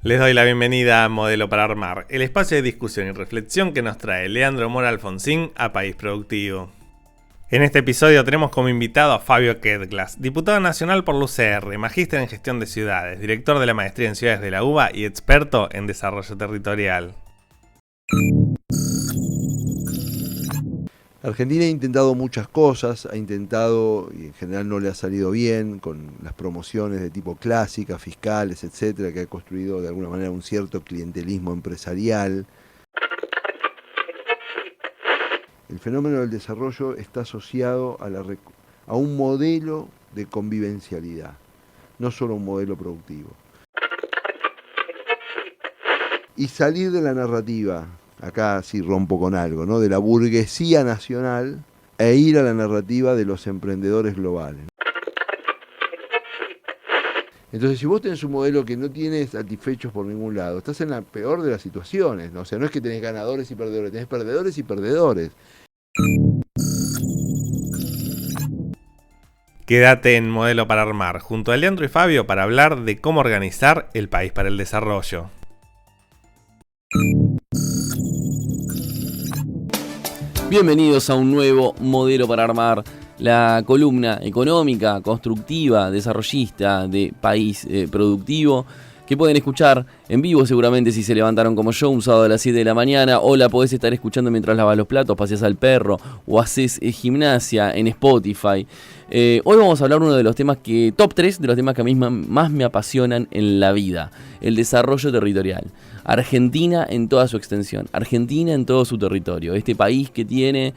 Les doy la bienvenida a Modelo para Armar, el espacio de discusión y reflexión que nos trae Leandro Mora Alfonsín a País Productivo. En este episodio tenemos como invitado a Fabio Ketglas, diputado nacional por la UCR, magíster en gestión de ciudades, director de la maestría en ciudades de la UBA y experto en desarrollo territorial. Argentina ha intentado muchas cosas, y en general no le ha salido bien, con las promociones de tipo clásica, fiscales, etcétera, que ha construido de alguna manera un cierto clientelismo empresarial. El fenómeno del desarrollo está asociado a un modelo de convivencialidad, no solo un modelo productivo. Y salir de la narrativa, acá sí rompo con algo, ¿no?, de la burguesía nacional e ir a la narrativa de los emprendedores globales. Entonces, si vos tenés un modelo que no tiene satisfechos por ningún lado, estás en la peor de las situaciones, ¿no? O sea, no es que tenés ganadores y perdedores, tenés perdedores y perdedores. Quédate en Modelo para Armar, junto a Leandro y Fabio para hablar de cómo organizar el país para el desarrollo. Bienvenidos a un nuevo Modelo para Armar, la columna económica, constructiva, desarrollista de País Productivo, que pueden escuchar en vivo seguramente si se levantaron como yo un sábado a las 7 de la mañana, o la podés estar escuchando mientras lavas los platos, paseás al perro o haces gimnasia en Spotify. Hoy vamos a hablar uno de los temas top 3 de los temas que a mí más me apasionan en la vida: el desarrollo territorial. Argentina en toda su extensión, Argentina en todo su territorio, este país que tiene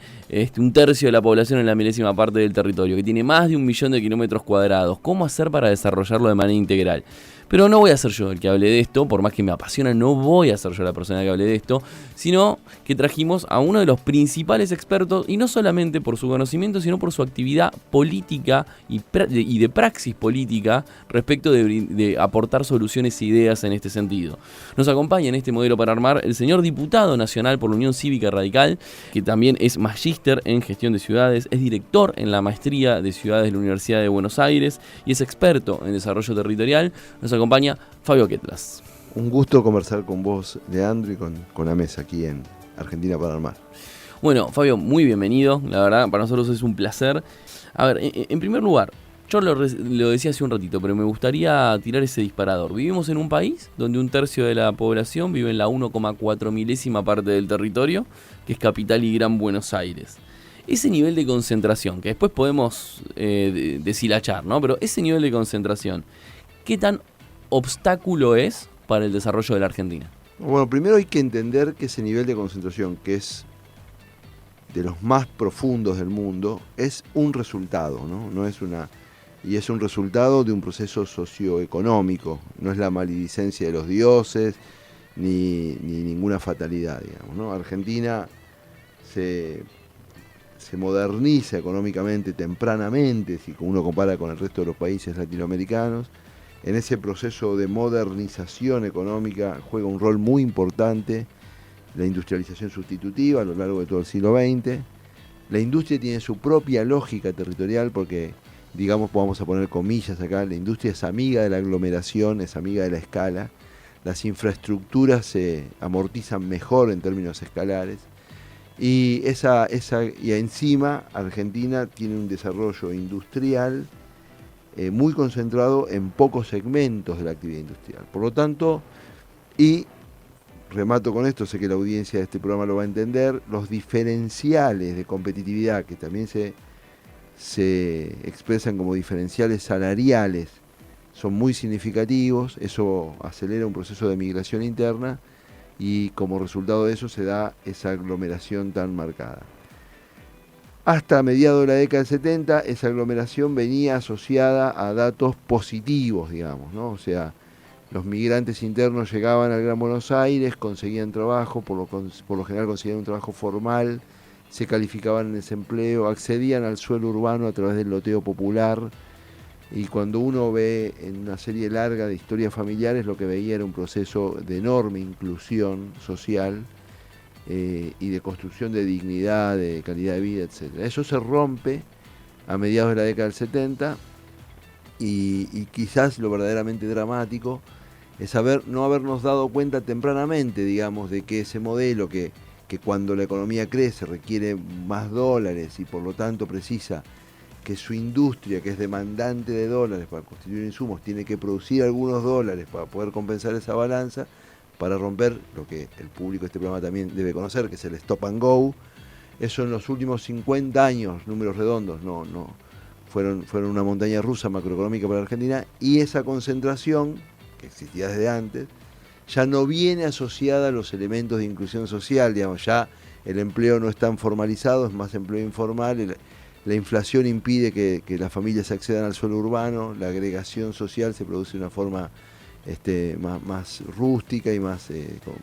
un tercio de la población en la milésima parte del territorio, que tiene más de 1 millón de kilómetros cuadrados. ¿Cómo hacer para desarrollarlo de manera integral? Pero no voy a ser yo el que hable de esto, por más que me apasiona, no voy a ser yo la persona que hable de esto, sino que trajimos a uno de los principales expertos, y no solamente por su conocimiento, sino por su actividad política y de praxis política respecto de aportar soluciones e ideas en este sentido. Nos acompaña en este Modelo para Armar el señor diputado nacional por la Unión Cívica Radical, que también es magíster en gestión de ciudades, es director en la maestría de ciudades de la Universidad de Buenos Aires y es experto en desarrollo territorial. Nos acompaña Fabio Ketglas. Un gusto conversar con vos, Leandro, y con la mesa aquí en Argentina para Armar. Bueno, Fabio, muy bienvenido. La verdad, para nosotros es un placer. A ver, en primer lugar, yo lo decía hace un ratito, pero me gustaría tirar ese disparador. Vivimos en un país donde un tercio de la población vive en la 1,4 milésima parte del territorio, que es capital y Gran Buenos Aires. Ese nivel de concentración, que después podemos deshilachar, ¿no? Pero ese nivel de concentración, ¿qué tan obstáculo es para el desarrollo de la Argentina? Bueno, primero hay que entender que ese nivel de concentración, que es de los más profundos del mundo, es un resultado, ¿no? Y es un resultado de un proceso socioeconómico, no es la maledicencia de los dioses ni ninguna fatalidad, digamos, ¿no? Argentina se moderniza económicamente tempranamente, si uno compara con el resto de los países latinoamericanos. En ese proceso de modernización económica juega un rol muy importante la industrialización sustitutiva a lo largo de todo el siglo XX. La industria tiene su propia lógica territorial porque, digamos, vamos a poner comillas acá, la industria es amiga de la aglomeración, es amiga de la escala. Las infraestructuras se amortizan mejor en términos escalares. Y encima Argentina tiene un desarrollo industrial muy concentrado en pocos segmentos de la actividad industrial. Por lo tanto, y remato con esto, sé que la audiencia de este programa lo va a entender, los diferenciales de competitividad que también se expresan como diferenciales salariales son muy significativos. Eso acelera un proceso de migración interna y como resultado de eso se da esa aglomeración tan marcada. Hasta mediados de la década del 70, esa aglomeración venía asociada a datos positivos, digamos, ¿no? O sea, los migrantes internos llegaban al Gran Buenos Aires, conseguían trabajo, por lo general conseguían un trabajo formal, se calificaban en desempleo, accedían al suelo urbano a través del loteo popular, y cuando uno ve en una serie larga de historias familiares, lo que veía era un proceso de enorme inclusión social, y de construcción de dignidad, de calidad de vida, etc. Eso se rompe a mediados de la década del 70 y quizás lo verdaderamente dramático es no habernos dado cuenta tempranamente, digamos, de que ese modelo que cuando la economía crece requiere más dólares y por lo tanto precisa que su industria, que es demandante de dólares para constituir insumos, tiene que producir algunos dólares para poder compensar esa balanza, para romper lo que el público de este programa también debe conocer, que es el stop and go. Eso en los últimos 50 años, números redondos, no fueron una montaña rusa macroeconómica para la Argentina, y esa concentración, que existía desde antes, ya no viene asociada a los elementos de inclusión social, digamos, ya el empleo no es tan formalizado, es más empleo informal, la inflación impide que las familias accedan al suelo urbano, la agregación social se produce de una forma más rústica y más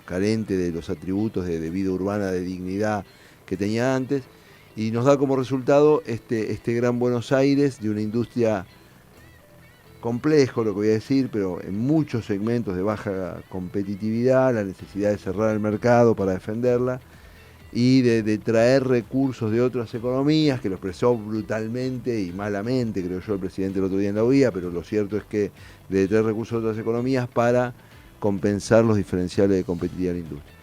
carente de los atributos de vida urbana, de dignidad que tenía antes, y nos da como resultado este gran Buenos Aires de una industria complejo, lo que voy a decir, pero en muchos segmentos de baja competitividad, la necesidad de cerrar el mercado para defenderla y de traer recursos de otras economías, que lo expresó brutalmente y malamente, creo yo, el presidente el otro día en la OIA, pero lo cierto es que de traer recursos de otras economías para compensar los diferenciales de competitividad de la industria.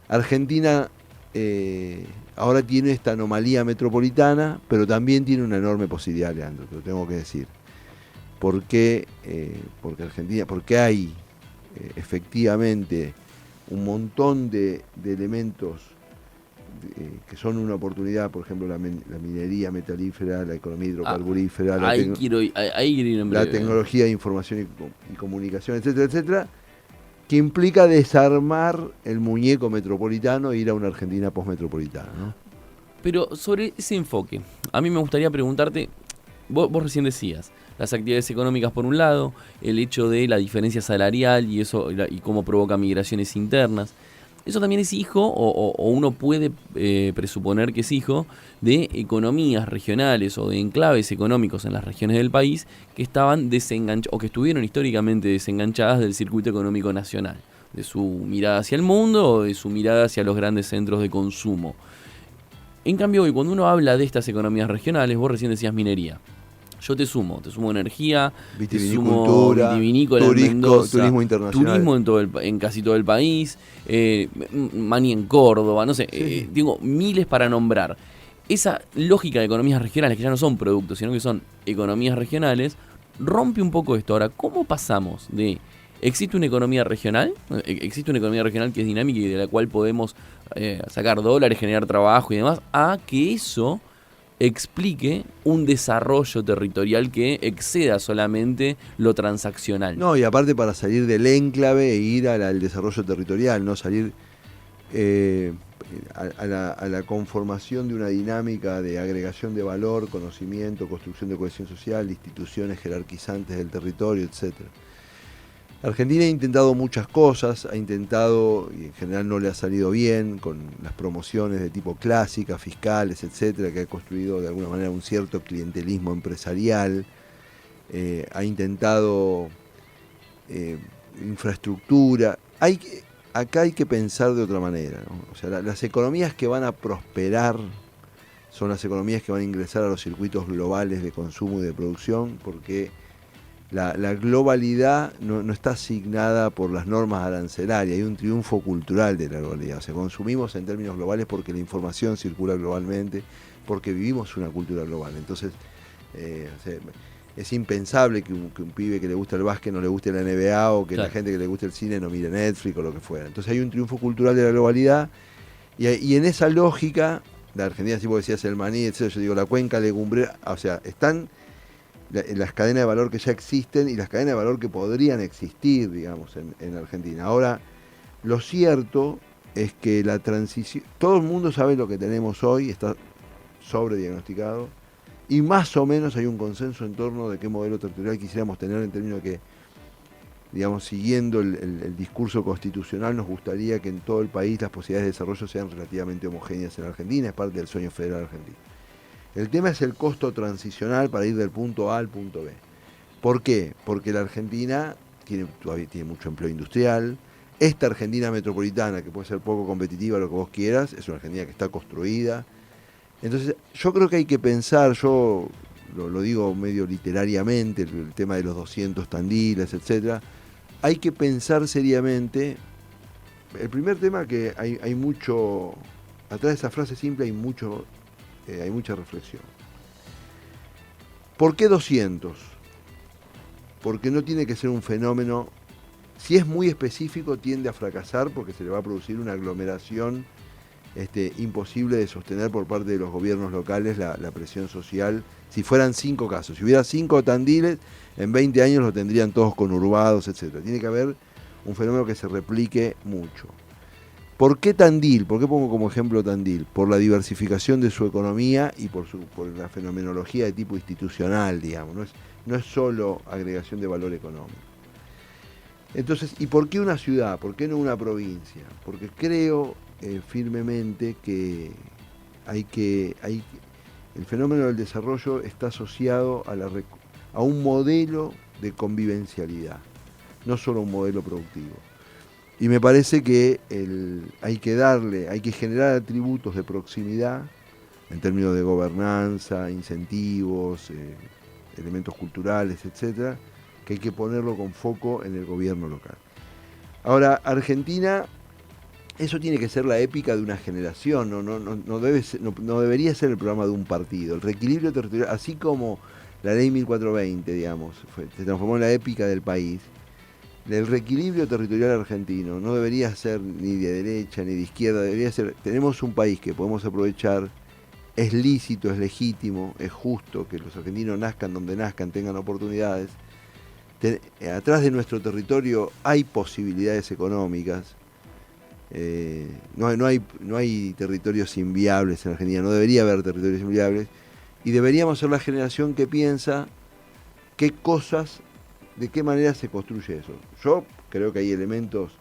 Argentina ahora tiene esta anomalía metropolitana, pero también tiene una enorme posibilidad, Leandro, te lo tengo que decir. Porque hay efectivamente un montón de elementos que son una oportunidad, por ejemplo la minería metalífera, la economía hidrocarburífera, la tecnología de información y comunicación, etcétera, etcétera, que implica desarmar el muñeco metropolitano e ir a una Argentina postmetropolitana, ¿no? Pero sobre ese enfoque, a mí me gustaría preguntarte, vos recién decías, las actividades económicas por un lado, el hecho de la diferencia salarial y eso y cómo provoca migraciones internas. Eso también es hijo, o uno puede presuponer que es hijo, de economías regionales o de enclaves económicos en las regiones del país que estaban desenganchadas o que estuvieron históricamente desenganchadas del circuito económico nacional, de su mirada hacia el mundo o de su mirada hacia los grandes centros de consumo. En cambio, hoy cuando uno habla de estas economías regionales, vos recién decías minería. Yo te sumo energía, te sumo vitivinícola en Mendoza, turismo internacional, turismo en casi todo el país, Mani en Córdoba, no sé, sí. Tengo miles para nombrar. Esa lógica de economías regionales, que ya no son productos, sino que son economías regionales, rompe un poco esto. Ahora, ¿cómo pasamos de existe una economía regional que es dinámica y de la cual podemos sacar dólares, generar trabajo y demás, a que eso explique un desarrollo territorial que exceda solamente lo transaccional? No, y aparte para salir del enclave e ir al desarrollo territorial, no salir a la conformación de una dinámica de agregación de valor, conocimiento, construcción de cohesión social, instituciones jerarquizantes del territorio, etcétera. Argentina ha intentado muchas cosas, y en general no le ha salido bien, con las promociones de tipo clásica, fiscales, etcétera, que ha construido de alguna manera un cierto clientelismo empresarial, ha intentado infraestructura. Acá hay que pensar de otra manera, ¿no? O sea, las economías que van a prosperar son las economías que van a ingresar a los circuitos globales de consumo y de producción, porque la globalidad no está asignada por las normas arancelarias, hay un triunfo cultural de la globalidad. O sea, consumimos en términos globales porque la información circula globalmente, porque vivimos una cultura global. Entonces, es impensable que un pibe que le gusta el básquet no le guste la NBA, o que la gente que le guste el cine no mire Netflix o lo que fuera. Entonces hay un triunfo cultural de la globalidad, y en esa lógica, la Argentina, si vos decías el maní, etc., yo digo la cuenca legumbrera, o sea, están las cadenas de valor que ya existen y las cadenas de valor que podrían existir, digamos, en Argentina. Ahora, lo cierto es que la transición, todo el mundo sabe lo que tenemos hoy, está sobrediagnosticado, y más o menos hay un consenso en torno de qué modelo territorial quisiéramos tener, en términos de que, digamos, siguiendo el discurso constitucional, nos gustaría que en todo el país las posibilidades de desarrollo sean relativamente homogéneas en Argentina, es parte del sueño federal argentino. El tema es el costo transicional para ir del punto A al punto B. ¿Por qué? Porque la Argentina todavía tiene mucho empleo industrial. Esta Argentina metropolitana, que puede ser poco competitiva, lo que vos quieras, es una Argentina que está construida. Entonces, yo creo que hay que pensar, yo lo digo medio literariamente, el tema de los 200 tandiles, etcétera. hay que pensar seriamente. El primer tema que hay mucho, atrás de esa frase simple hay mucha reflexión. ¿Por qué 200? Porque no tiene que ser un fenómeno, si es muy específico tiende a fracasar porque se le va a producir una aglomeración imposible de sostener por parte de los gobiernos locales la presión social. Si fueran 5 casos, si hubiera 5 Tandiles, en 20 años lo tendrían todos conurbados, etc. Tiene que haber un fenómeno que se replique mucho. ¿Por qué Tandil? ¿Por qué pongo como ejemplo Tandil? Por la diversificación de su economía y por la fenomenología de tipo institucional, digamos. No es solo agregación de valor económico. Entonces, ¿y por qué una ciudad? ¿Por qué no una provincia? Porque creo firmemente que el fenómeno del desarrollo está asociado a un modelo de convivencialidad, no solo un modelo productivo. Y me parece que hay que generar atributos de proximidad en términos de gobernanza, incentivos, elementos culturales, etcétera, que hay que ponerlo con foco en el gobierno local. Ahora, Argentina, eso tiene que ser la épica de una generación, no debería ser el programa de un partido. El reequilibrio territorial, así como la ley 1420, digamos, se transformó en la épica del país. El reequilibrio territorial argentino no debería ser ni de derecha ni de izquierda, debería ser, tenemos un país que podemos aprovechar, es lícito, es legítimo, es justo que los argentinos nazcan donde nazcan, tengan oportunidades. Atrás de nuestro territorio hay posibilidades económicas, no hay territorios inviables en Argentina, no debería haber territorios inviables, y deberíamos ser la generación que piensa de qué manera se construye eso. Yo creo que hay elementos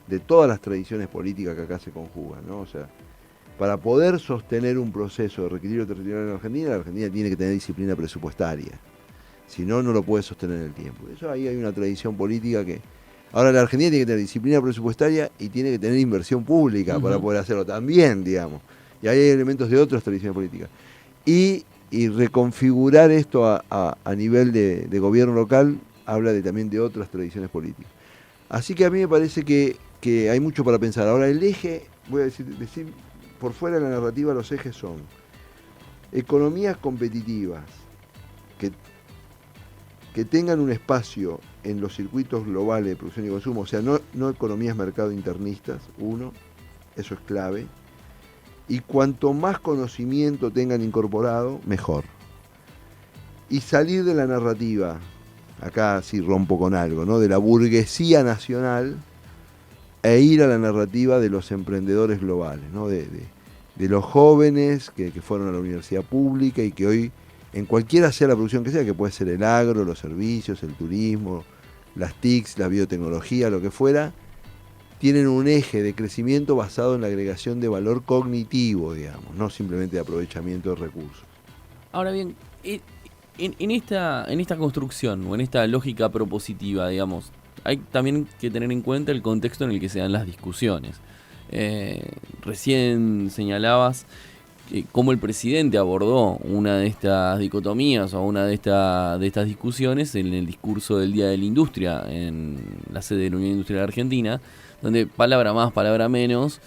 de todas las tradiciones políticas que acá se conjugan, ¿no? O sea, para poder sostener un proceso de reequilibrio territorial en Argentina, la Argentina tiene que tener disciplina presupuestaria. Si no, no lo puede sostener en el tiempo. Eso ahí hay una tradición política que... Ahora la Argentina tiene que tener disciplina presupuestaria y tiene que tener inversión pública para poder hacerlo también, digamos. Y ahí hay elementos de otras tradiciones políticas. Y reconfigurar esto a nivel de gobierno local habla también de otras tradiciones políticas. Así que a mí me parece que hay mucho para pensar. Ahora el eje, voy a decir por fuera de la narrativa, los ejes son economías competitivas que tengan un espacio en los circuitos globales de producción y consumo, o sea, no economías mercado internistas, eso es clave, y cuanto más conocimiento tengan incorporado, mejor. Y salir de la narrativa, acá sí rompo con algo, ¿no?, de la burguesía nacional, e ir a la narrativa de los emprendedores globales, ¿no?, de los jóvenes que fueron a la universidad pública y que hoy, en cualquiera sea la producción que sea, que puede ser el agro, los servicios, el turismo, las TICs, la biotecnología, lo que fuera, tienen un eje de crecimiento basado en la agregación de valor cognitivo, digamos, no simplemente de aprovechamiento de recursos. Ahora bien, en esta construcción o en esta lógica propositiva, digamos, hay también que tener en cuenta el contexto en el que se dan las discusiones. Recién señalabas cómo el presidente abordó una de estas dicotomías o una de estas discusiones en el discurso del Día de la Industria en la sede de la Unión Industrial Argentina, donde palabra más, palabra menos,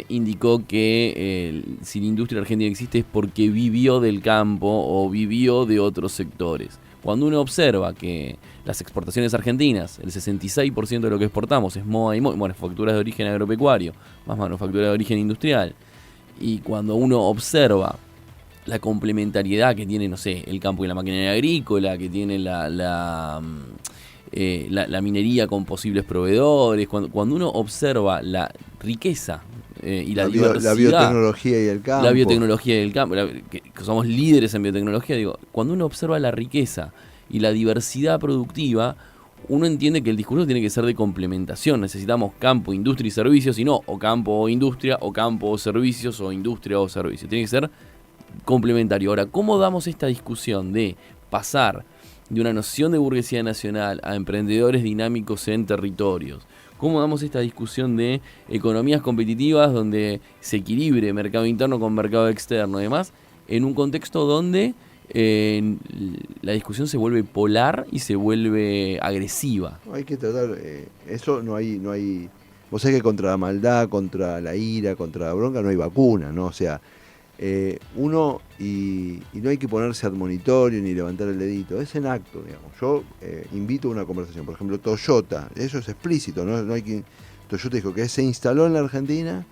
indicó que si la industria argentina existe es porque vivió del campo o vivió de otros sectores. Cuando uno observa que las exportaciones argentinas, el 66% de lo que exportamos es MOA y manufacturas de origen agropecuario, más manufactura de origen industrial, y cuando uno observa la complementariedad que tiene, no sé, el campo y la maquinaria agrícola, que tiene la minería con posibles proveedores, cuando uno observa la riqueza y la diversidad, la biotecnología y el campo. La biotecnología y el campo, que somos líderes en biotecnología, digo, cuando uno observa la riqueza y la diversidad productiva, uno entiende que el discurso tiene que ser de complementación. Necesitamos campo, industria y servicios, y no o campo o industria, o campo o servicios, o industria o servicios. Tiene que ser complementario. Ahora, ¿cómo damos esta discusión de pasar de una noción de burguesía nacional a emprendedores dinámicos en territorios? ¿Cómo damos esta discusión de economías competitivas donde se equilibre mercado interno con mercado externo y demás, en un contexto donde la discusión se vuelve polar y se vuelve agresiva. Hay que tratar, eso no hay, vos sabés que contra la maldad, contra la ira, contra la bronca no hay vacuna, ¿no? O sea, uno, y no hay que ponerse admonitorio ni levantar el dedito, es en acto, digamos. Yo invito a una conversación, por ejemplo, Toyota, eso es explícito, no hay que... Toyota dijo que se instaló en la Argentina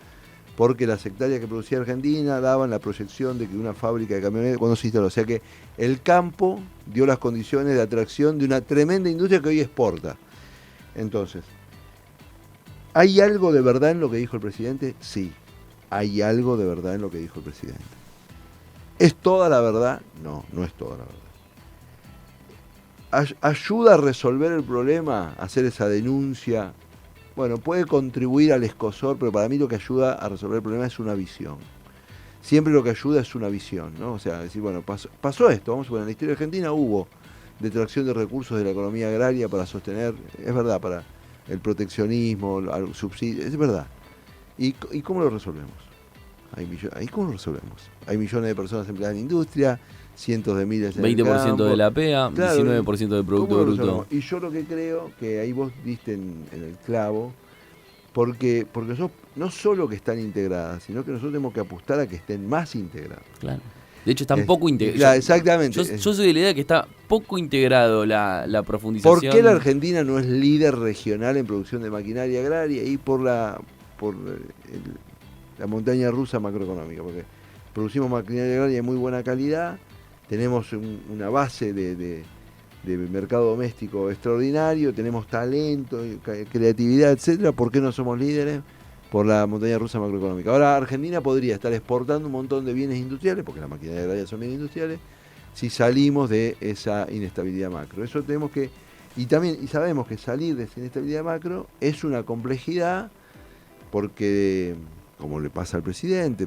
porque las hectáreas que producía Argentina daban la proyección de que una fábrica de camionetas, cuando se instaló, o sea que el campo dio las condiciones de atracción de una tremenda industria que hoy exporta. Entonces, ¿hay algo de verdad en lo que dijo el presidente? Sí, hay algo de verdad en lo que dijo el presidente. ¿Es toda la verdad? No, no es toda la verdad. ¿Ayuda a resolver el problema, hacer esa denuncia? Bueno, puede contribuir al escozor, pero para mí lo que ayuda a resolver el problema es una visión. Siempre lo que ayuda es una visión, ¿no? O sea, decir, bueno, pasó esto, vamos a poner, en la historia argentina hubo detracción de recursos de la economía agraria para sostener, es verdad, para el proteccionismo, el subsidio, es verdad. ¿Y cómo lo resolvemos? ¿Cómo lo resolvemos? Hay millones de personas empleadas en industria, cientos de miles en 20% el campo. de la PEA, claro, 19% del Producto Bruto. Y yo lo que creo, que ahí vos diste en el clavo, porque son no solo que están integradas, sino que nosotros tenemos que apostar a que estén más integradas. Claro. De hecho, están poco integradas. Claro, exactamente. Yo soy de la idea que está poco integrado la profundización. ¿Por qué la Argentina no es líder regional en producción de maquinaria agraria? Y por la montaña rusa macroeconómica, porque producimos maquinaria agraria de muy buena calidad, tenemos una base de mercado doméstico extraordinario, tenemos talento, creatividad, etcétera. ¿Por qué no somos líderes? Por la montaña rusa macroeconómica. Ahora Argentina podría estar exportando un montón de bienes industriales, porque las maquinarias agrarias son bienes industriales, si salimos de esa inestabilidad macro. Eso tenemos que, y sabemos que salir de esa inestabilidad macro es una complejidad, porque, como le pasa al presidente,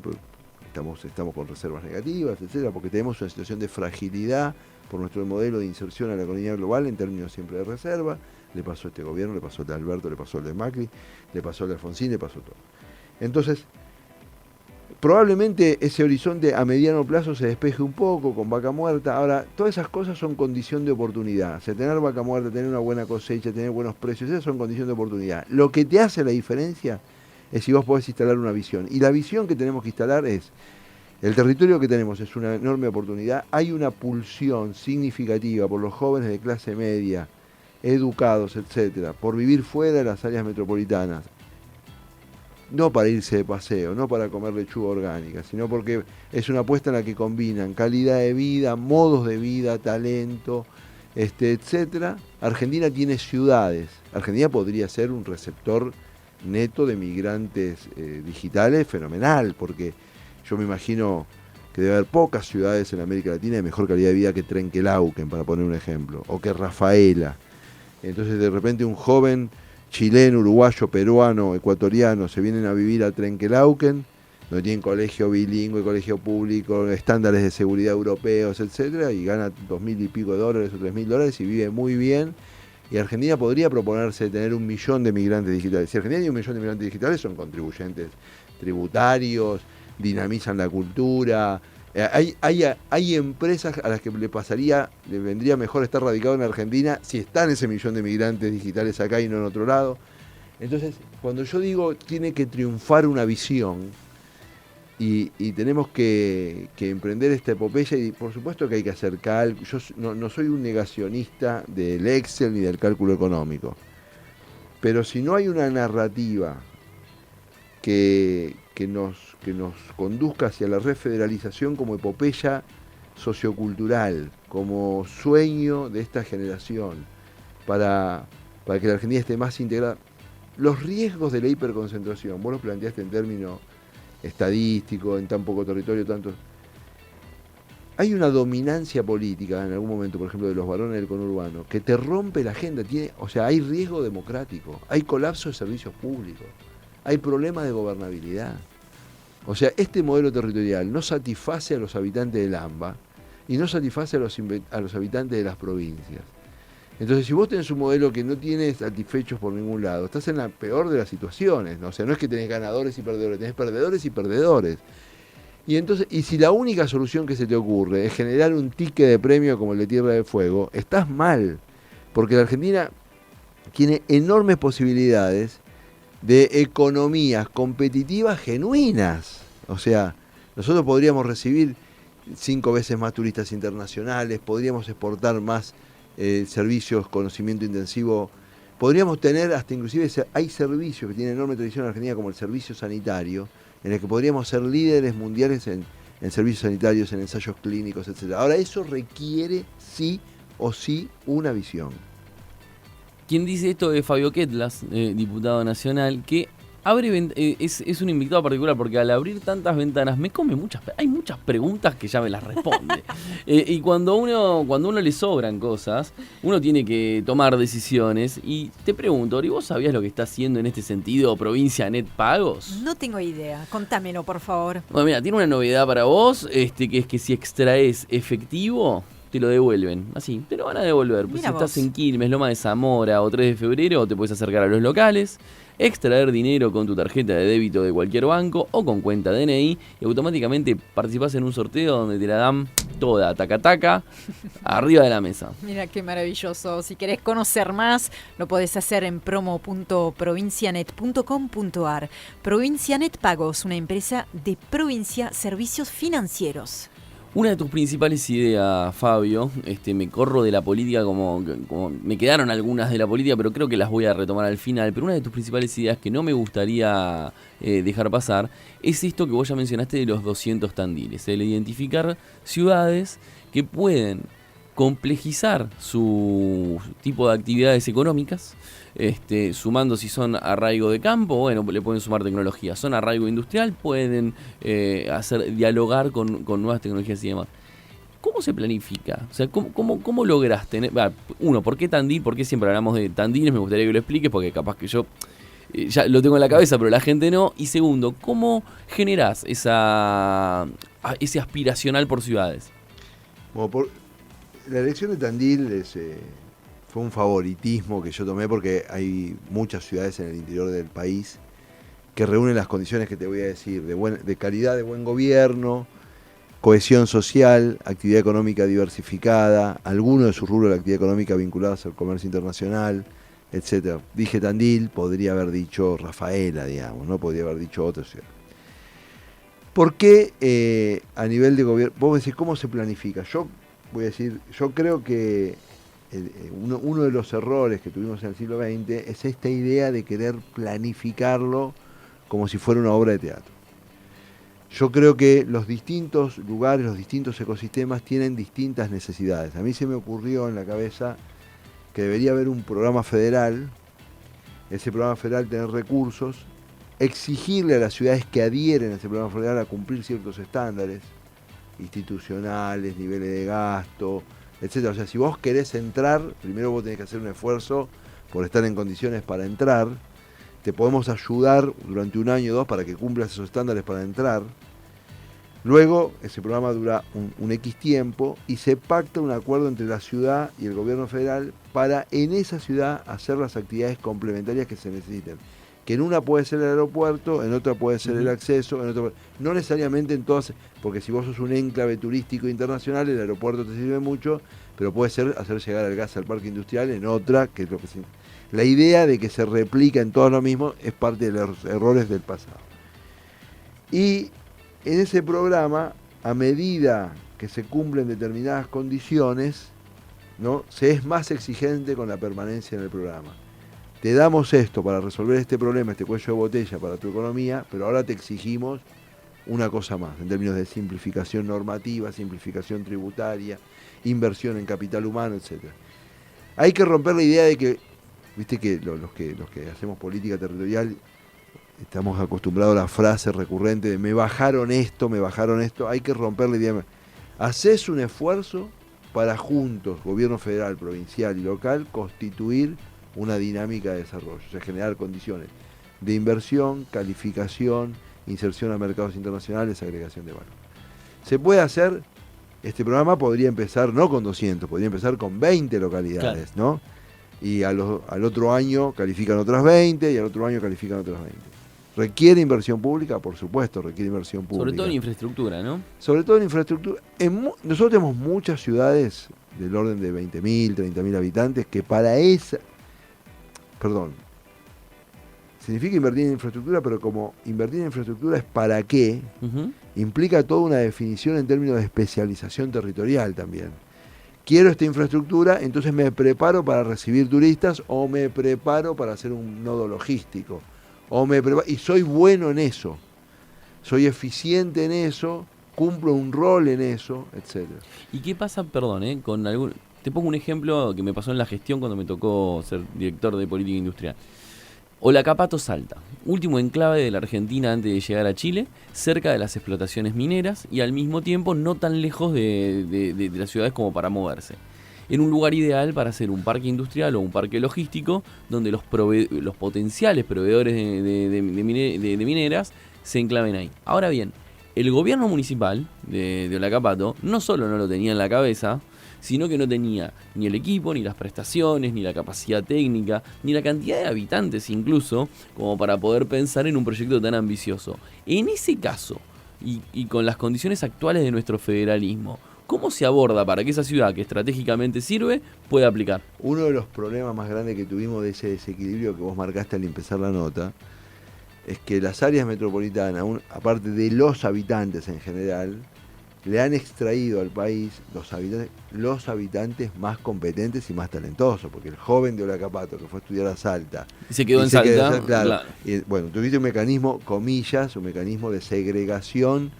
estamos con reservas negativas, etcétera, porque tenemos una situación de fragilidad por nuestro modelo de inserción a la economía global en términos siempre de reserva. Le pasó a este gobierno, le pasó al de Alberto, le pasó al de Macri, le pasó al de Alfonsín, le pasó todo. Entonces, probablemente ese horizonte a mediano plazo se despeje un poco con vaca muerta. Ahora, todas esas cosas son condición de oportunidad. O sea, tener vaca muerta, tener una buena cosecha, tener buenos precios, esas son condición de oportunidad. Lo que te hace la diferencia es si vos podés instalar una visión. Y la visión que tenemos que instalar es, el territorio que tenemos es una enorme oportunidad, hay una pulsión significativa por los jóvenes de clase media, educados, etcétera, por vivir fuera de las áreas metropolitanas. No para irse de paseo, no para comer lechuga orgánica, sino porque es una apuesta en la que combinan calidad de vida, modos de vida, talento, etcétera. Argentina tiene ciudades. Argentina podría ser un receptor neto de migrantes digitales fenomenal, porque yo me imagino que debe haber pocas ciudades en América Latina de mejor calidad de vida que Trenquelauquen, para poner un ejemplo, o que Rafaela. Entonces de repente un joven chileno, uruguayo, peruano, ecuatoriano se vienen a vivir a Trenquelauquen, donde tienen colegio bilingüe, colegio público, estándares de seguridad europeos, etcétera, y gana $2.000 y pico o $3.000 y vive muy bien. Y Argentina podría proponerse tener 1 millón de migrantes digitales. Si Argentina tiene 1 millón de migrantes digitales, son contribuyentes tributarios, dinamizan la cultura. Hay empresas a las que le vendría mejor estar radicado en Argentina si están ese 1 millón de migrantes digitales acá y no en otro lado. Entonces, cuando yo digo tiene que triunfar una visión y tenemos que emprender esta epopeya, y por supuesto que hay que hacer cálculo. Yo no soy un negacionista del Excel ni del cálculo económico, pero si no hay una narrativa que nos conduzca hacia la refederalización como epopeya sociocultural, como sueño de esta generación, para que la Argentina esté más integrada. Los riesgos de la hiperconcentración, vos los planteaste en términos estadísticos, en tan poco territorio, tanto. Hay una dominancia política en algún momento, por ejemplo, de los varones del conurbano, que te rompe la agenda. Hay riesgo democrático, hay colapso de servicios públicos, hay problemas de gobernabilidad. O sea, este modelo territorial no satisface a los habitantes del AMBA y no satisface a los habitantes de las provincias. Entonces, si vos tenés un modelo que no tiene satisfechos por ningún lado, estás en la peor de las situaciones, ¿no? O sea, no es que tenés ganadores y perdedores, tenés perdedores y perdedores. Y si la única solución que se te ocurre es generar un ticket de premio como el de Tierra del Fuego, estás mal, porque la Argentina tiene enormes posibilidades de economías competitivas genuinas. O sea, nosotros podríamos recibir 5 veces más turistas internacionales, podríamos exportar más servicios, conocimiento intensivo, podríamos tener hasta inclusive, hay servicios que tienen enorme tradición en Argentina como el servicio sanitario, en el que podríamos ser líderes mundiales en servicios sanitarios, en ensayos clínicos, etc. Ahora, eso requiere sí o sí una visión. Quien dice esto es Fabio Ketlas, diputado nacional, que es un invitado particular porque al abrir tantas ventanas me come hay muchas preguntas que ya me las responde. Y cuando uno le sobran cosas, uno tiene que tomar decisiones. Y te pregunto, ¿y vos sabías lo que está haciendo en este sentido Provincia Net Pagos? No tengo idea, contámelo por favor. Bueno, mira, tiene una novedad para vos, que es que si extraes efectivo, te lo devuelven. Así, te lo van a devolver. Pues si estás en Quilmes, Loma de Zamora o 3 de febrero, te puedes acercar a los locales, extraer dinero con tu tarjeta de débito de cualquier banco o con cuenta DNI y automáticamente participás en un sorteo donde te la dan toda, taca, arriba de la mesa. Mira qué maravilloso. Si querés conocer más, lo podés hacer en promo.provincianet.com.ar. Provincianet Pagos, una empresa de Provincia Servicios Financieros. Una de tus principales ideas, Fabio, me corro de la política como me quedaron algunas de la política, pero creo que las voy a retomar al final, pero una de tus principales ideas que no me gustaría dejar pasar es esto que vos ya mencionaste de los 200 tandiles, el identificar ciudades que pueden complejizar su tipo de actividades económicas, sumando si son arraigo de campo, bueno, le pueden sumar tecnología, son arraigo industrial, pueden hacer dialogar con nuevas tecnologías y demás. ¿Cómo se planifica? O sea, ¿cómo lográs tener? Uno, ¿por qué Tandil? ¿Por qué siempre hablamos de Tandiles? Me gustaría que lo expliques porque capaz que yo ya lo tengo en la cabeza, pero la gente no. Y segundo, ¿cómo generás ese aspiracional por ciudades? Bueno, la elección de Tandil fue un favoritismo que yo tomé porque hay muchas ciudades en el interior del país que reúnen las condiciones que te voy a decir, de calidad de buen gobierno, cohesión social, actividad económica diversificada, algunos de sus rubros de la actividad económica vinculados al comercio internacional, etc. Dije Tandil, podría haber dicho Rafaela, digamos, no podría haber dicho otra ciudad. ¿Por qué a nivel de gobierno? Vos decís, ¿cómo se planifica? Yo creo que uno de los errores que tuvimos en el siglo XX es esta idea de querer planificarlo como si fuera una obra de teatro. Yo creo que los distintos lugares, los distintos ecosistemas tienen distintas necesidades. A mí se me ocurrió en la cabeza que debería haber un programa federal, ese programa federal tener recursos, exigirle a las ciudades que adhieren a ese programa federal a cumplir ciertos estándares institucionales, niveles de gasto, etcétera. O sea, si vos querés entrar, primero vos tenés que hacer un esfuerzo por estar en condiciones para entrar. Te podemos ayudar durante 1 año o 2 para que cumplas esos estándares para entrar. Luego, ese programa dura un X tiempo y se pacta un acuerdo entre la ciudad y el gobierno federal para en esa ciudad hacer las actividades complementarias que se necesiten. Que en una puede ser el aeropuerto, en otra puede ser el acceso, en otra no necesariamente en todas, porque si vos sos un enclave turístico internacional, el aeropuerto te sirve mucho, pero puede ser hacer llegar el gas al parque industrial en otra, que es lo que se... La idea de que se replica en todo lo mismo es parte de los errores del pasado. Y en ese programa, a medida que se cumplen determinadas condiciones, ¿no?, se es más exigente con la permanencia en el programa. Te damos esto para resolver este problema, este cuello de botella para tu economía, pero ahora te exigimos una cosa más, en términos de simplificación normativa, simplificación tributaria, inversión en capital humano, etc. Hay que romper la idea de que, viste que los que hacemos política territorial estamos acostumbrados a la frase recurrente de me bajaron esto, hay que romper la idea. Hacés un esfuerzo para juntos, gobierno federal, provincial y local, constituir una dinámica de desarrollo, o sea, generar condiciones de inversión, calificación, inserción a mercados internacionales, agregación de valor. Se puede hacer, este programa podría empezar no con 200, podría empezar con 20 localidades, claro, ¿no? Y al otro año califican otras 20 y al otro año califican otras 20. ¿Requiere inversión pública? Por supuesto, requiere inversión pública. Sobre todo en infraestructura, ¿no? Sobre todo en infraestructura. Nosotros tenemos muchas ciudades del orden de 20.000, 30.000 habitantes que para esa... Perdón. Significa invertir en infraestructura, pero como invertir en infraestructura es para qué, implica toda una definición en términos de especialización territorial también. Quiero esta infraestructura, entonces me preparo para recibir turistas o me preparo para hacer un nodo logístico. Y soy bueno en eso, soy eficiente en eso, cumplo un rol en eso, etc. ¿Y qué pasa, perdón, con algún... Te pongo un ejemplo que me pasó en la gestión cuando me tocó ser director de política industrial. Olacapato, Salta, último enclave de la Argentina antes de llegar a Chile, cerca de las explotaciones mineras y al mismo tiempo no tan lejos de las ciudades como para moverse. En un lugar ideal para hacer un parque industrial o un parque logístico donde los potenciales proveedores de mineras se enclaven ahí. Ahora bien, el gobierno municipal de Olacapato no solo no lo tenía en la cabeza, sino que no tenía ni el equipo, ni las prestaciones, ni la capacidad técnica, ni la cantidad de habitantes incluso, como para poder pensar en un proyecto tan ambicioso. En ese caso, y con las condiciones actuales de nuestro federalismo, ¿cómo se aborda para que esa ciudad que estratégicamente sirve pueda aplicar? Uno de los problemas más grandes que tuvimos de ese desequilibrio que vos marcaste al empezar la nota, es que las áreas metropolitanas, aparte de los habitantes en general, le han extraído al país los habitantes más competentes y más talentosos, porque el joven de Olacapato que fue a estudiar a Salta y se quedó en Salta, claro. Y, bueno, tuviste un mecanismo, comillas, un mecanismo de segregación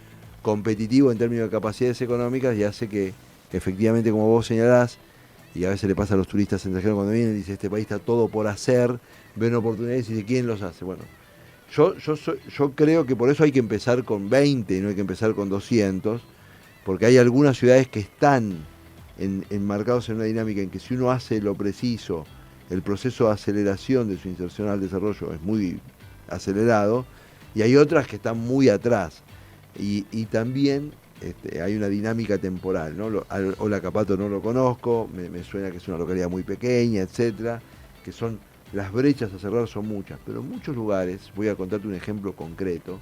competitivo en términos de capacidades económicas y hace que efectivamente, como vos señalás, y a veces le pasa a los turistas extranjeros cuando vienen y dicen, este país está todo por hacer, ven oportunidades y dice, ¿quién los hace? Bueno, yo creo que por eso hay que empezar con 20 y no hay que empezar con 200, porque hay algunas ciudades que están enmarcados en una dinámica en que si uno hace lo preciso, el proceso de aceleración de su inserción al desarrollo es muy acelerado, y hay otras que están muy atrás. Y también hay una dinámica temporal, ¿no? Olacapato no lo conozco, me suena que es una localidad muy pequeña, etcétera, que son las brechas a cerrar son muchas, pero en muchos lugares, voy a contarte un ejemplo concreto,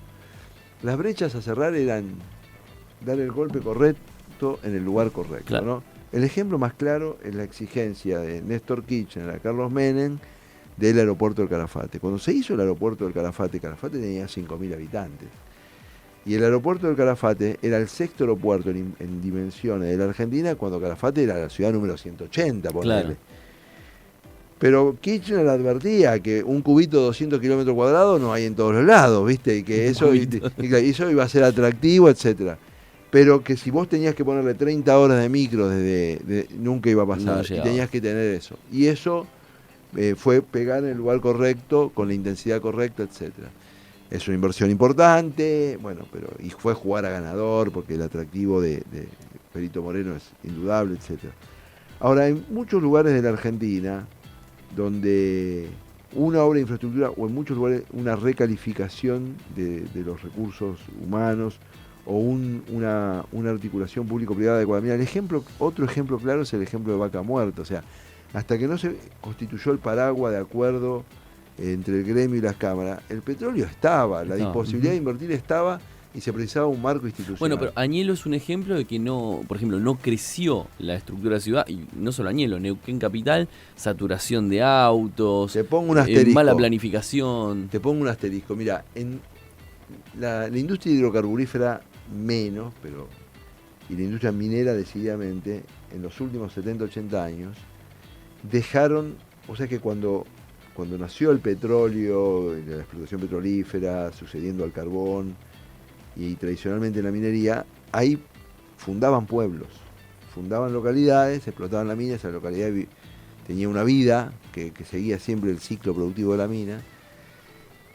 las brechas a cerrar eran dar el golpe correcto en el lugar correcto, claro, ¿no? El ejemplo más claro es la exigencia de Néstor Kirchner a Carlos Menem del aeropuerto del Calafate. Cuando se hizo el aeropuerto del Calafate tenía 5.000 habitantes. Y el aeropuerto del Calafate era el sexto aeropuerto en dimensiones de la Argentina, cuando Calafate era la ciudad número 180, ponele. Claro. Pero Kirchner advertía que un cubito de 200 kilómetros cuadrados no hay en todos los lados, ¿viste? Y que eso iba a ser atractivo, etcétera. Pero que si vos tenías que ponerle 30 horas de micro nunca iba a pasar, y tenías que tener eso. Y eso fue pegar en el lugar correcto, con la intensidad correcta, etcétera. Es una inversión importante, bueno, y fue jugar a ganador, porque el atractivo de Perito Moreno es indudable, etcétera. Ahora, en muchos lugares de la Argentina, donde una obra de infraestructura, o en muchos lugares una recalificación de los recursos humanos, o una articulación público-privada adecuada. Mira, otro ejemplo claro es el ejemplo de Vaca Muerta. O sea, hasta que no se constituyó el paraguas de acuerdo entre el gremio y las cámaras, el petróleo estaba, la posibilidad de invertir estaba, y se precisaba un marco institucional. Bueno, pero Añelo es un ejemplo de que no, por ejemplo, no creció la estructura de la ciudad, y no solo Añelo, Neuquén capital, saturación de autos, te pongo un asterisco, mala planificación. Te pongo un asterisco. Mira, en la industria hidrocarburífera menos, y la industria minera decididamente, en los últimos 70, 80 años, dejaron, o sea que cuando nació el petróleo, la explotación petrolífera, sucediendo al carbón, y tradicionalmente la minería, ahí fundaban pueblos, fundaban localidades, explotaban la mina, esa localidad tenía una vida que seguía siempre el ciclo productivo de la mina.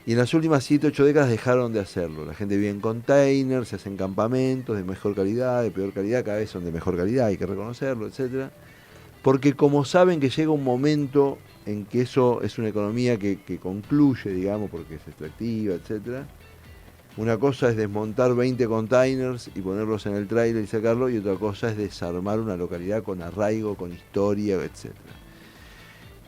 Y en las últimas 7, 8 décadas dejaron de hacerlo. La gente vive en containers, se hacen campamentos de mejor calidad, de peor calidad, cada vez son de mejor calidad, hay que reconocerlo, etcétera. Porque como saben que llega un momento en que eso es una economía que concluye, digamos, porque es extractiva, etcétera. Una cosa es desmontar 20 containers y ponerlos en el tráiler y sacarlo, y otra cosa es desarmar una localidad con arraigo, con historia, etcétera.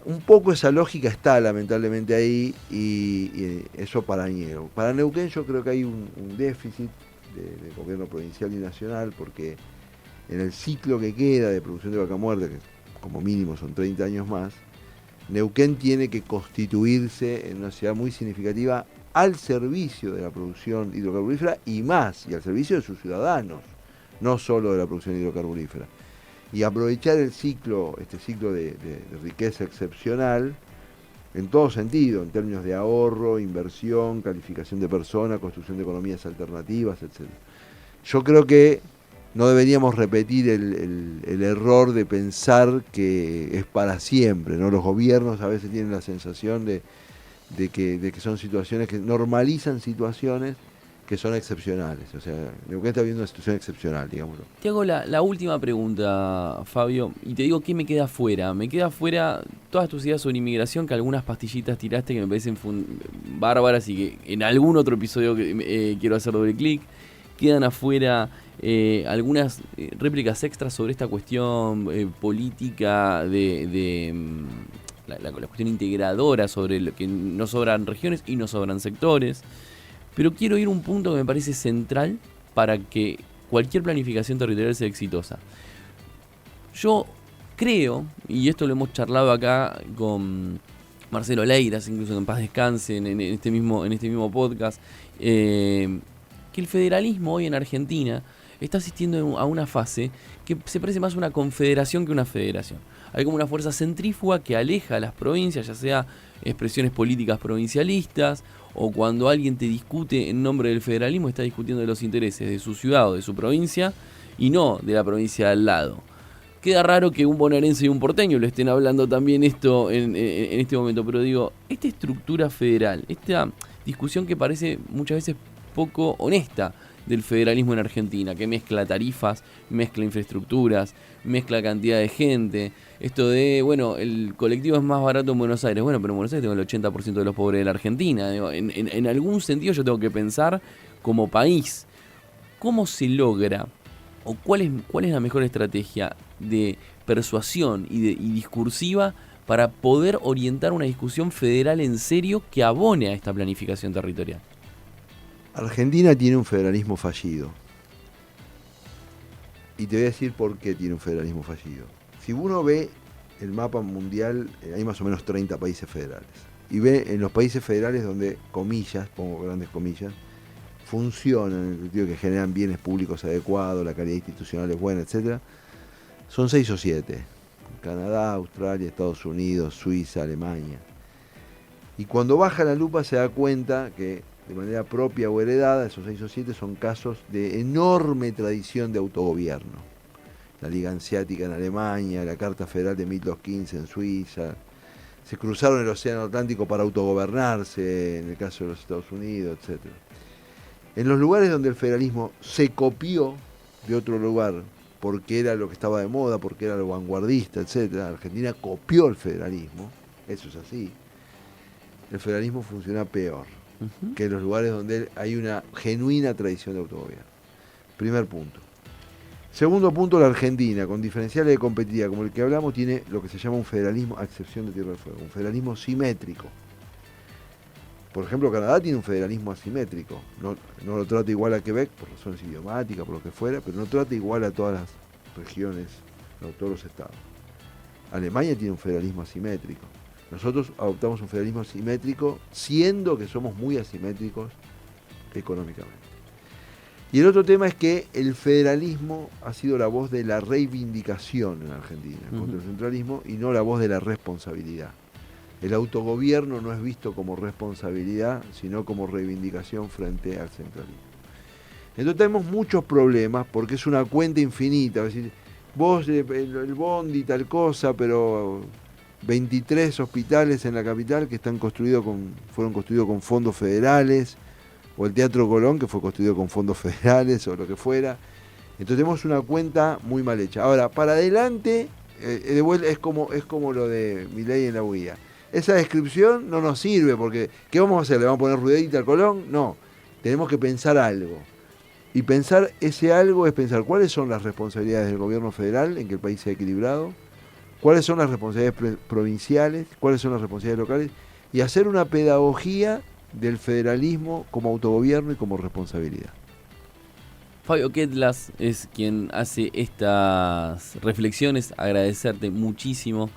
un poco esa lógica está lamentablemente ahí y eso para Nieu. Para Neuquén yo creo que hay un déficit de gobierno provincial y nacional, porque en el ciclo que queda de producción de vaca muerta, que como mínimo son 30 años más, Neuquén tiene que constituirse en una ciudad muy significativa al servicio de la producción hidrocarburífera y más, y al servicio de sus ciudadanos, no solo de la producción hidrocarburífera. Y aprovechar este ciclo de riqueza excepcional en todo sentido, en términos de ahorro, inversión, calificación de personas, construcción de economías alternativas, etc. Yo creo que no deberíamos repetir el error de pensar que es para siempre, ¿no? Los gobiernos a veces tienen la sensación de que son situaciones que normalizan situaciones que son excepcionales. O sea, Neuquén está viviendo una situación excepcional, digámoslo. Te hago la última pregunta, Fabio, y te digo qué me queda fuera. Me queda fuera todas tus ideas sobre inmigración, que algunas pastillitas tiraste que me parecen bárbaras y que en algún otro episodio que quiero hacer doble clic. Quedan afuera algunas réplicas extras sobre esta cuestión política la cuestión integradora, sobre lo que no sobran regiones y no sobran sectores. Pero quiero ir a un punto que me parece central para que cualquier planificación territorial sea exitosa. Yo creo, y esto lo hemos charlado acá con Marcelo Leiras, incluso en paz descanse, en este mismo podcast, que el federalismo hoy en Argentina está asistiendo a una fase que se parece más a una confederación que una federación. Hay como una fuerza centrífuga que aleja a las provincias, ya sea expresiones políticas provincialistas, o cuando alguien te discute en nombre del federalismo, está discutiendo de los intereses de su ciudad o de su provincia, y no de la provincia de al lado. Queda raro que un bonaerense y un porteño lo estén hablando también esto en este momento, pero digo, esta estructura federal, esta discusión que parece muchas veces poco honesta del federalismo en Argentina, que mezcla tarifas, mezcla infraestructuras, mezcla cantidad de gente, esto de, bueno, el colectivo es más barato en Buenos Aires, bueno, pero en Buenos Aires tengo el 80% de los pobres de la Argentina, digo, en algún sentido yo tengo que pensar como país, ¿cómo se logra, o cuál es la mejor estrategia de persuasión y discursiva para poder orientar una discusión federal en serio que abone a esta planificación territorial? Argentina tiene un federalismo fallido. Y te voy a decir por qué tiene un federalismo fallido. Si uno ve el mapa mundial, hay más o menos 30 países federales. Y ve en los países federales donde, comillas, pongo grandes comillas, funcionan en el sentido que generan bienes públicos adecuados, la calidad institucional es buena, etc. Son 6 o 7. Canadá, Australia, Estados Unidos, Suiza, Alemania. Y cuando baja la lupa se da cuenta que de manera propia o heredada, esos 6 o 7 son casos de enorme tradición de autogobierno. La Liga Hanseática en Alemania, la Carta Federal de 1215 en Suiza, se cruzaron el Océano Atlántico para autogobernarse, en el caso de los Estados Unidos, etc. En los lugares donde el federalismo se copió de otro lugar, porque era lo que estaba de moda, porque era lo vanguardista, etc., Argentina copió el federalismo, eso es así, el federalismo funciona peor que en los lugares donde hay una genuina tradición de autogobierno. Primer punto. Segundo punto, la Argentina, con diferenciales de competitividad como el que hablamos, tiene lo que se llama un federalismo, a excepción de Tierra del Fuego, un federalismo simétrico. Por ejemplo, Canadá tiene un federalismo asimétrico. No lo trata igual a Quebec, por razones idiomáticas, por lo que fuera, pero no trata igual a todas las regiones, a todos los estados. Alemania tiene un federalismo asimétrico. Nosotros adoptamos un federalismo asimétrico, siendo que somos muy asimétricos económicamente. Y el otro tema es que el federalismo ha sido la voz de la reivindicación en Argentina, contra el centralismo, y no la voz de la responsabilidad. El autogobierno no es visto como responsabilidad, sino como reivindicación frente al centralismo. Entonces tenemos muchos problemas, porque es una cuenta infinita. Es decir, vos, el bondi, tal cosa, pero 23 hospitales en la capital que fueron construidos con fondos federales, o el Teatro Colón que fue construido con fondos federales, o lo que fuera. Entonces tenemos una cuenta muy mal hecha. Ahora, para adelante, es como lo de Milei en la UIA. Esa descripción no nos sirve, porque ¿qué vamos a hacer? ¿Le vamos a poner ruedita al Colón? No, tenemos que pensar algo. Y pensar ese algo es pensar cuáles son las responsabilidades del gobierno federal en que el país sea equilibrado, cuáles son las responsabilidades provinciales, cuáles son las responsabilidades locales, y hacer una pedagogía del federalismo como autogobierno y como responsabilidad. Fabio Ketlas es quien hace estas reflexiones. Agradecerte muchísimo,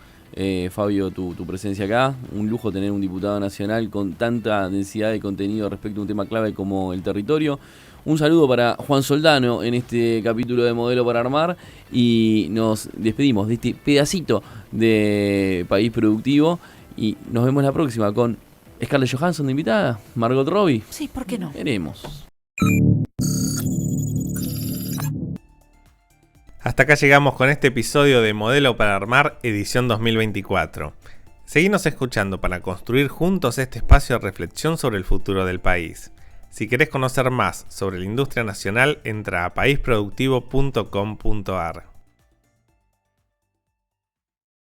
Fabio, tu presencia acá. Un lujo tener un diputado nacional con tanta densidad de contenido respecto a un tema clave como el territorio. Un saludo para Juan Soldano en este capítulo de Modelo para Armar y nos despedimos de este pedacito de País Productivo y nos vemos la próxima con Scarlett Johansson de invitada, Margot Robbie. Sí, ¿por qué no? Veremos. Hasta acá llegamos con este episodio de Modelo para Armar, edición 2024. Seguinos escuchando para construir juntos este espacio de reflexión sobre el futuro del país. Si querés conocer más sobre la industria nacional, entra a paisproductivo.com.ar.